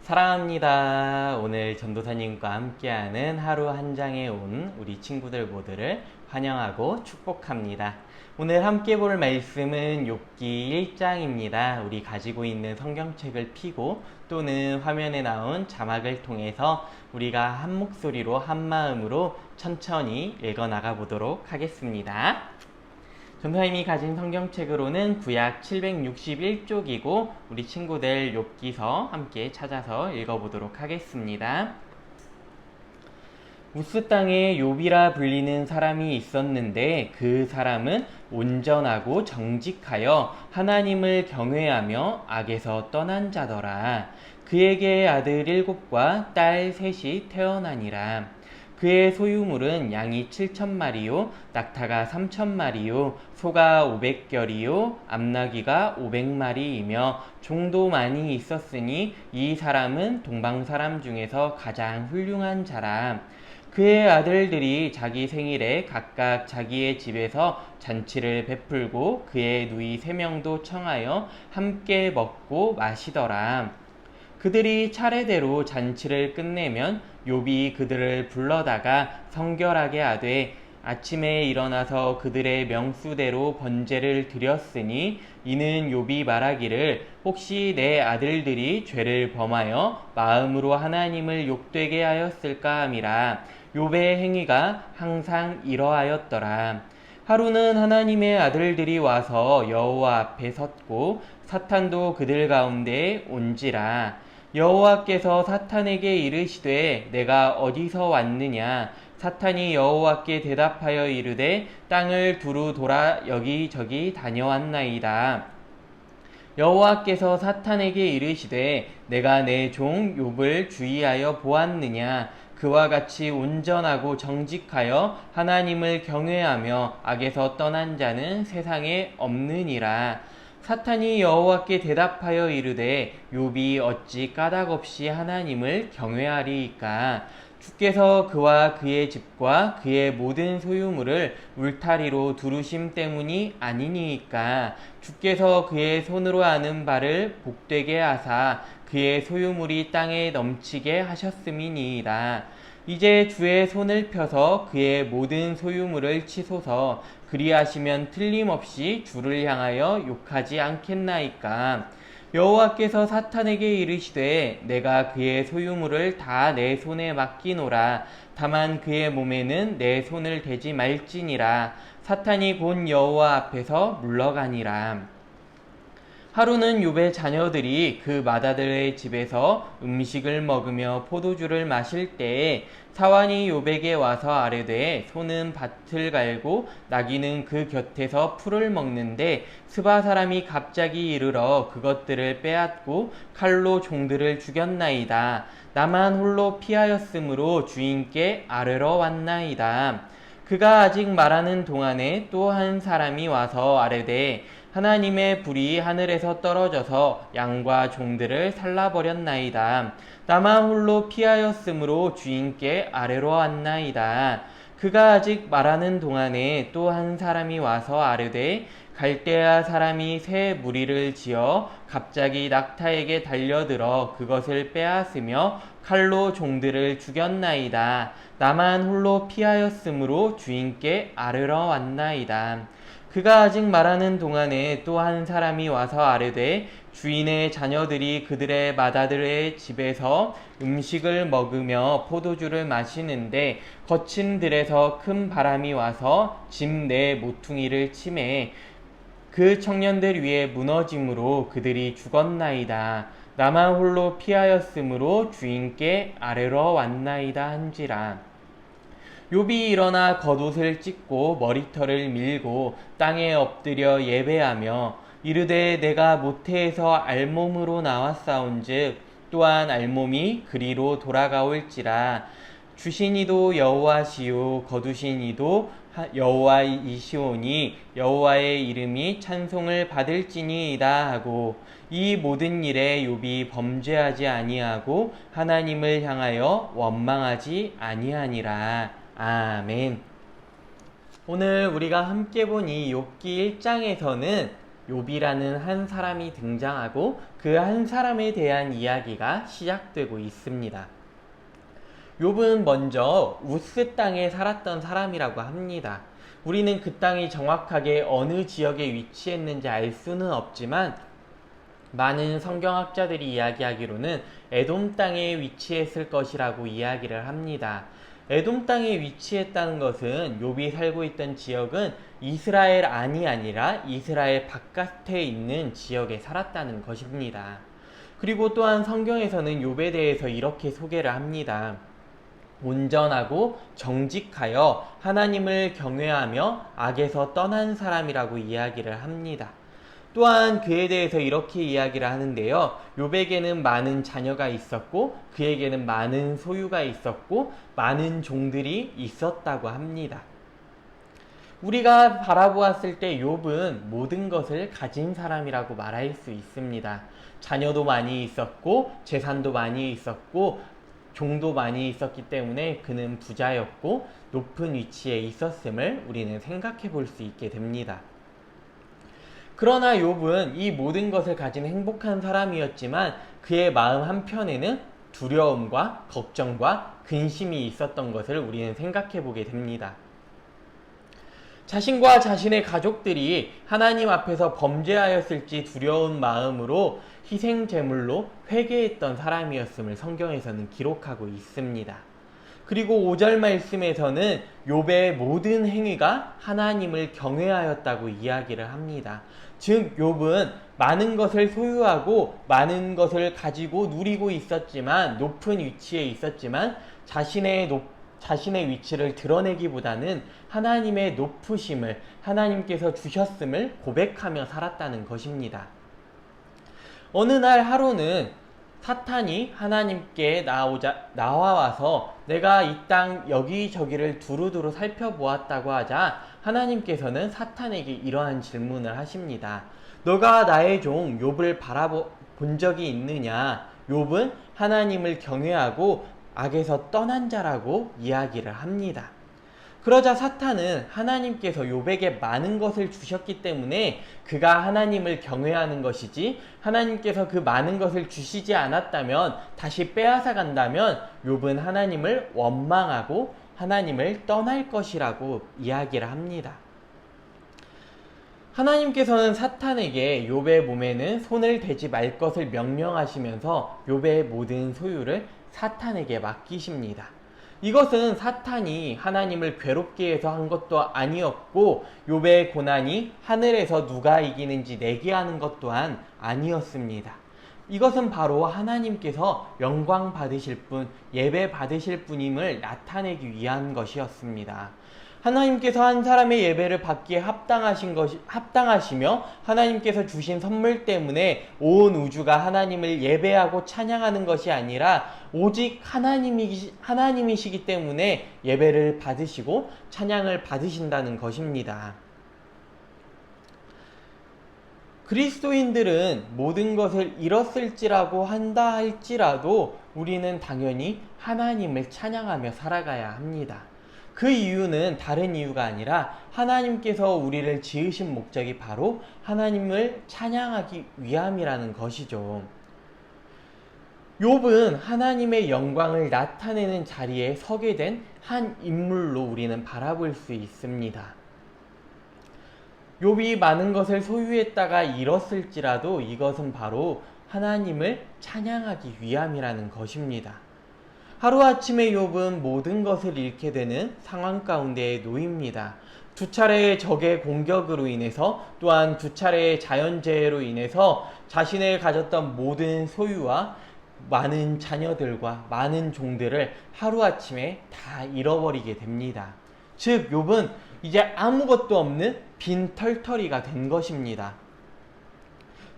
사랑합니다. 오늘 전도사님과 함께하는 하루 한 장에 온 우리 친구들 모두를 환영하고 축복합니다. 오늘 함께 볼 말씀은 욥기 1장입니다. 우리 가지고 있는 성경책을 펴고 또는 화면에 나온 자막을 통해서 우리가 한 목소리로 한 마음으로 천천히 읽어 나가 보도록 하겠습니다. 전도사님이 가진 성경책으로는 구약 761쪽이고 우리 친구들 욥기서 함께 찾아서 읽어보도록 하겠습니다. 우스 땅에 욥이라 불리는 사람이 있었는데 그 사람은 온전하고 정직하여 하나님을 경외하며 악에서 떠난 자더라. 그에게 아들 7과 딸 3이 태어나니라. 그의 소유물은 양이 7,000마리요 낙타가 3,000마리요 소가 500결이요 암나귀가 500마리이며 종도 많이 있었으니 이 사람은 동방 사람 중에서 가장 훌륭한 자라. 그의 아들들이 자기 생일에 각각 자기의 집에서 잔치를 베풀고 그의 누이 3명도 청하여 함께 먹고 마시더라. 그들이 차례대로 잔치를 끝내면 욥이 그들을 불러다가 성결하게 하되 아침에 일어나서 그들의 명수대로 번제를 드렸으니 이는 욥이 말하기를 혹시 내 아들들이 죄를 범하여 마음으로 하나님을 욕되게 하였을까 함이라. 욥의 행위가 항상 이러하였더라. 하루는 하나님의 아들들이 와서 여호와 앞에 섰고 사탄도 그들 가운데 온지라. 여호와께서 사탄에게 이르시되 내가 어디서 왔느냐. 사탄이 여호와께 대답하여 이르되 땅을 두루 돌아 여기저기 다녀왔나이다. 여호와께서 사탄에게 이르시되 내가 내 종 욥을 주의하여 보았느냐. 그와 같이 온전하고 정직하여 하나님을 경외하며 악에서 떠난 자는 세상에 없느니라. 사탄이 여호와께 대답하여 이르되 욥이 어찌 까닭없이 하나님을 경외하리이까. 주께서 그와 그의 집과 그의 모든 소유물을 울타리로 두르심 때문이 아니니이까. 주께서 그의 손으로 하는 바를 복되게 하사 그의 소유물이 땅에 넘치게 하셨음이니이다. 이제 주의 손을 펴서 그의 모든 소유물을 치소서. 그리하시면 틀림없이 주를 향하여 욕하지 않겠나이까. 여호와께서 사탄에게 이르시되 내가 그의 소유물을 다 내 손에 맡기노라. 다만 그의 몸에는 내 손을 대지 말지니라. 사탄이 곧 여호와 앞에서 물러가니라. 하루는 욥의 자녀들이 그 맏아들의 집에서 음식을 먹으며 포도주를 마실 때에 사환이 욥에게 와서 아뢰되 소는 밭을 갈고 나귀는 그 곁에서 풀을 먹는데 스바 사람이 갑자기 이르러 그것들을 빼앗고 칼로 종들을 죽였나이다. 나만 홀로 피하였으므로 주인께 아뢰러 왔나이다. 그가 아직 말하는 동안에 또 한 사람이 와서 아뢰되 하나님의 불이 하늘에서 떨어져서 양과 종들을 살라버렸나이다. 나만 홀로 피하였으므로 주인께 아뢰러 왔나이다. 그가 아직 말하는 동안에 또 한 사람이 와서 아뢰되 갈대아 사람이 새 무리를 지어 갑자기 낙타에게 달려들어 그것을 빼앗으며 칼로 종들을 죽였나이다. 나만 홀로 피하였으므로 주인께 아뢰러 왔나이다. 그가 아직 말하는 동안에 또 한 사람이 와서 아뢰되 주인의 자녀들이 그들의 맏아들의 집에서 음식을 먹으며 포도주를 마시는데 거친 들에서 큰 바람이 와서 집 내 모퉁이를 치매 그 청년들 위에 무너짐으로 그들이 죽었나이다. 나만 홀로 피하였으므로 주인께 아뢰러 왔나이다 한지라. 욥이 일어나 겉옷을 찢고 머리털을 밀고 땅에 엎드려 예배하며 이르되 내가 모태에서 알몸으로 나왔사온즉 또한 알몸이 그리로 돌아가올지라. 주신 이도 여호와시요 거두신 이도 여호와이시오니 여호와의 이름이 찬송을 받을지니이다 하고 이 모든 일에 욥이 범죄하지 아니하고 하나님을 향하여 원망하지 아니하니라. 아멘. 오늘 우리가 함께 본 이 욥기 1장에서는 욥이라는 한 사람이 등장하고 그 한 사람에 대한 이야기가 시작되고 있습니다. 욥은 먼저 우스 땅에 살았던 사람이라고 합니다. 우리는 그 땅이 정확하게 어느 지역에 위치했는지 알 수는 없지만 많은 성경학자들이 이야기하기로는 에돔 땅에 위치했을 것이라고 이야기를 합니다. 에돔 땅에 위치했다는 것은 욥이 살고 있던 지역은 이스라엘 안이 아니라 이스라엘 바깥에 있는 지역에 살았다는 것입니다. 그리고 또한 성경에서는 욥에 대해서 이렇게 소개를 합니다. 온전하고 정직하여 하나님을 경외하며 악에서 떠난 사람이라고 이야기를 합니다. 또한 그에 대해서 이렇게 이야기를 하는데요. 욥에게는 많은 자녀가 있었고 그에게는 많은 소유가 있었고 많은 종들이 있었다고 합니다. 우리가 바라보았을 때 욥은 모든 것을 가진 사람이라고 말할 수 있습니다. 자녀도 많이 있었고 재산도 많이 있었고 종도 많이 있었기 때문에 그는 부자였고 높은 위치에 있었음을 우리는 생각해 볼 수 있게 됩니다. 그러나 욥은 이 모든 것을 가진 행복한 사람이었지만 그의 마음 한편에는 두려움과 걱정과 근심이 있었던 것을 우리는 생각해 보게 됩니다. 자신과 자신의 가족들이 하나님 앞에서 범죄하였을지 두려운 마음으로 희생제물로 회개했던 사람이었음을 성경에서는 기록하고 있습니다. 그리고 5절 말씀에서는 욥의 모든 행위가 하나님을 경외하였다고 이야기를 합니다. 즉 욥은 많은 것을 소유하고 많은 것을 가지고 누리고 있었지만 높은 위치에 있었지만 자신의 위치를 드러내기보다는 하나님의 높으심을 하나님께서 주셨음을 고백하며 살았다는 것입니다. 어느 날 하루는 사탄이 하나님께 나와와서 내가 이 땅 여기저기를 두루두루 살펴보았다고 하자 하나님께서는 사탄에게 이러한 질문을 하십니다. 너가 나의 종 욥을 바라본 적이 있느냐? 욥은 하나님을 경외하고 악에서 떠난 자라고 이야기를 합니다. 그러자 사탄은 하나님께서 욥에게 많은 것을 주셨기 때문에 그가 하나님을 경외하는 것이지 하나님께서 그 많은 것을 주시지 않았다면 다시 빼앗아 간다면 욥은 하나님을 원망하고 하나님을 떠날 것이라고 이야기를 합니다. 하나님께서는 사탄에게 욥의 몸에는 손을 대지 말 것을 명령하시면서 욥의 모든 소유를 사탄에게 맡기십니다. 이것은 사탄이 하나님을 괴롭게 해서 한 것도 아니었고 욥의 고난이 하늘에서 누가 이기는지 내게 하는 것 또한 아니었습니다. 이것은 바로 하나님께서 영광 받으실 분, 예배 받으실 분임을 나타내기 위한 것이었습니다. 하나님께서 한 사람의 예배를 받기에 합당하시며 하나님께서 주신 선물 때문에 온 우주가 하나님을 예배하고 찬양하는 것이 아니라 오직 하나님이시기 때문에 예배를 받으시고 찬양을 받으신다는 것입니다. 그리스도인들은 모든 것을 잃었을지라고 한다 할지라도 우리는 당연히 하나님을 찬양하며 살아가야 합니다. 그 이유는 다른 이유가 아니라 하나님께서 우리를 지으신 목적이 바로 하나님을 찬양하기 위함이라는 것이죠. 욥은 하나님의 영광을 나타내는 자리에 서게 된 한 인물로 우리는 바라볼 수 있습니다. 욥이 많은 것을 소유했다가 잃었을지라도 이것은 바로 하나님을 찬양하기 위함이라는 것입니다. 하루아침에 욥은 모든 것을 잃게 되는 상황 가운데에 놓입니다. 두 차례의 적의 공격으로 인해서 또한 두 차례의 자연재해로 인해서 자신의 가졌던 모든 소유와 많은 자녀들과 많은 종들을 하루아침에 다 잃어버리게 됩니다. 즉 욥은 이제 아무것도 없는 빈 털터리가 된 것입니다.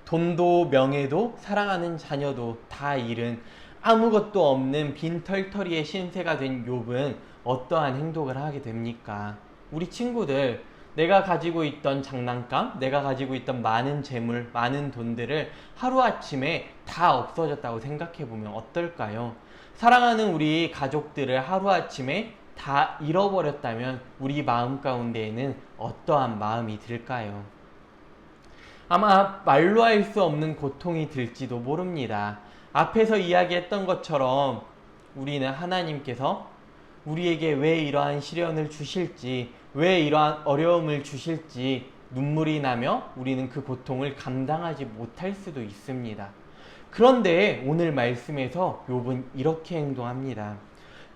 돈도 명예도 사랑하는 자녀도 다 잃은 아무것도 없는 빈 털터리의 신세가 된 욥은 어떠한 행동을 하게 됩니까? 우리 친구들, 내가 가지고 있던 장난감, 내가 가지고 있던 많은 재물, 많은 돈들을 하루아침에 다 없어졌다고 생각해보면 어떨까요? 사랑하는 우리 가족들을 하루아침에 다 잃어버렸다면 우리 마음 가운데에는 어떠한 마음이 들까요? 아마 말로 할 수 없는 고통이 들지도 모릅니다. 앞에서 이야기했던 것처럼 우리는 하나님께서 우리에게 왜 이러한 시련을 주실지, 왜 이러한 어려움을 주실지 눈물이 나며 우리는 그 고통을 감당하지 못할 수도 있습니다. 그런데 오늘 말씀에서 욥은 이렇게 행동합니다.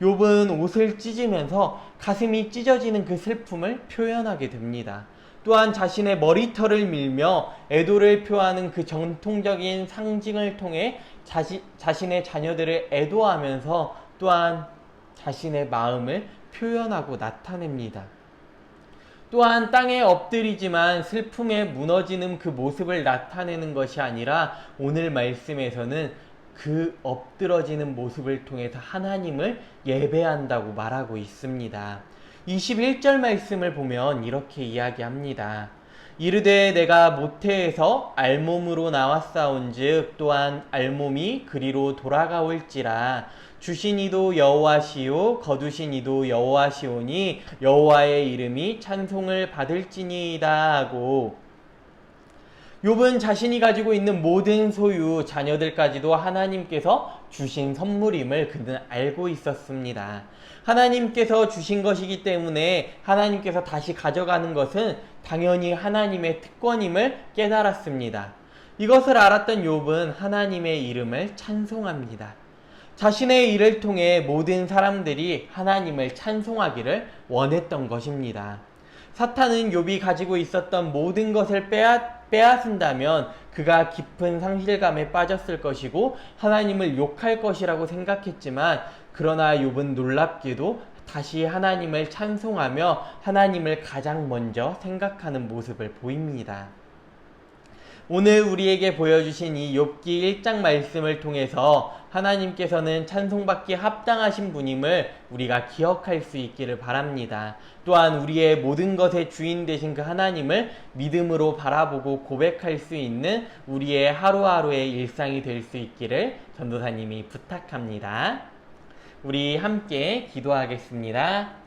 욥은 옷을 찢으면서 가슴이 찢어지는 그 슬픔을 표현하게 됩니다. 또한 자신의 머리털을 밀며 애도를 표하는 그 전통적인 상징을 통해 자신의 자녀들을 애도하면서 또한 자신의 마음을 표현하고 나타냅니다. 또한 땅에 엎드리지만 슬픔에 무너지는 그 모습을 나타내는 것이 아니라 오늘 말씀에서는 그 엎드러지는 모습을 통해서 하나님을 예배한다고 말하고 있습니다. 21절 말씀을 보면 이렇게 이야기합니다. 이르되 내가 모태에서 알몸으로 나왔사온즉 또한 알몸이 그리로 돌아가올지라 주신 이도 여호와시요 거두신 이도 여호와시오니 여호와의 이름이 찬송을 받을지니이다 하고, 욥은 자신이 가지고 있는 모든 소유, 자녀들까지도 하나님께서 주신 선물임을 그는 알고 있었습니다. 하나님께서 주신 것이기 때문에 하나님께서 다시 가져가는 것은 당연히 하나님의 특권임을 깨달았습니다. 이것을 알았던 욥은 하나님의 이름을 찬송합니다. 자신의 일을 통해 모든 사람들이 하나님을 찬송하기를 원했던 것입니다. 사탄은 욥이 가지고 있었던 모든 것을 빼앗은다면 그가 깊은 상실감에 빠졌을 것이고 하나님을 욕할 것이라고 생각했지만, 그러나 욥은 놀랍게도 다시 하나님을 찬송하며 하나님을 가장 먼저 생각하는 모습을 보입니다. 오늘 우리에게 보여주신 이 욥기 1장 말씀을 통해서 하나님께서는 찬송받기 합당하신 분임을 우리가 기억할 수 있기를 바랍니다. 또한 우리의 모든 것의 주인 되신 그 하나님을 믿음으로 바라보고 고백할 수 있는 우리의 하루하루의 일상이 될 수 있기를 전도사님이 부탁합니다. 우리 함께 기도하겠습니다.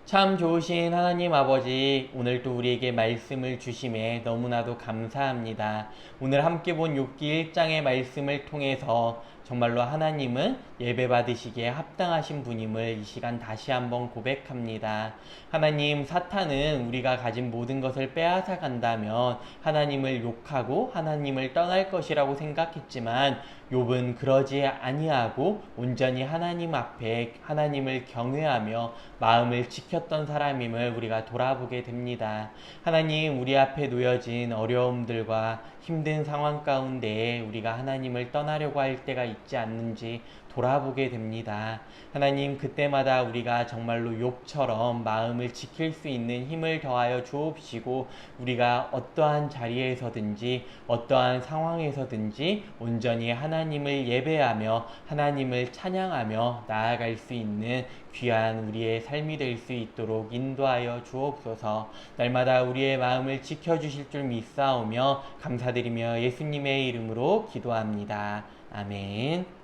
참 좋으신 하나님 아버지, 오늘도 우리에게 말씀을 주심에 너무나도 감사합니다. 오늘 함께 본 욥기 1장의 말씀을 통해서 정말로 하나님은 예배받으시기에 합당하신 분임을 이 시간 다시 한번 고백합니다. 하나님, 사탄은 우리가 가진 모든 것을 빼앗아 간다면 하나님을 욕하고 하나님을 떠날 것이라고 생각했지만 욥은 그러지 아니하고 온전히 하나님 앞에 하나님을 경외하며 마음을 지켰던 사람임을 우리가 돌아보게 됩니다. 하나님, 우리 앞에 놓여진 어려움들과 힘든 상황 가운데 우리가 하나님을 떠나려고 할 때가 있지 않는지 돌아보게 됩니다. 하나님, 그때마다 우리가 정말로 욥처럼 마음을 지킬 수 있는 힘을 더하여 주옵시고 우리가 어떠한 자리에서든지 어떠한 상황에서든지 온전히 하나님을 예배하며 하나님을 찬양하며 나아갈 수 있는 귀한 우리의 삶이 될 수 있도록 인도하여 주옵소서. 날마다 우리의 마음을 지켜주실 줄 믿사오며 감사드리며 예수님의 이름으로 기도합니다. 아멘.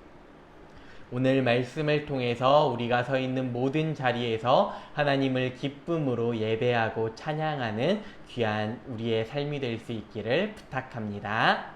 오늘 말씀을 통해서 우리가 서 있는 모든 자리에서 하나님을 기쁨으로 예배하고 찬양하는 귀한 우리의 삶이 될 수 있기를 부탁합니다.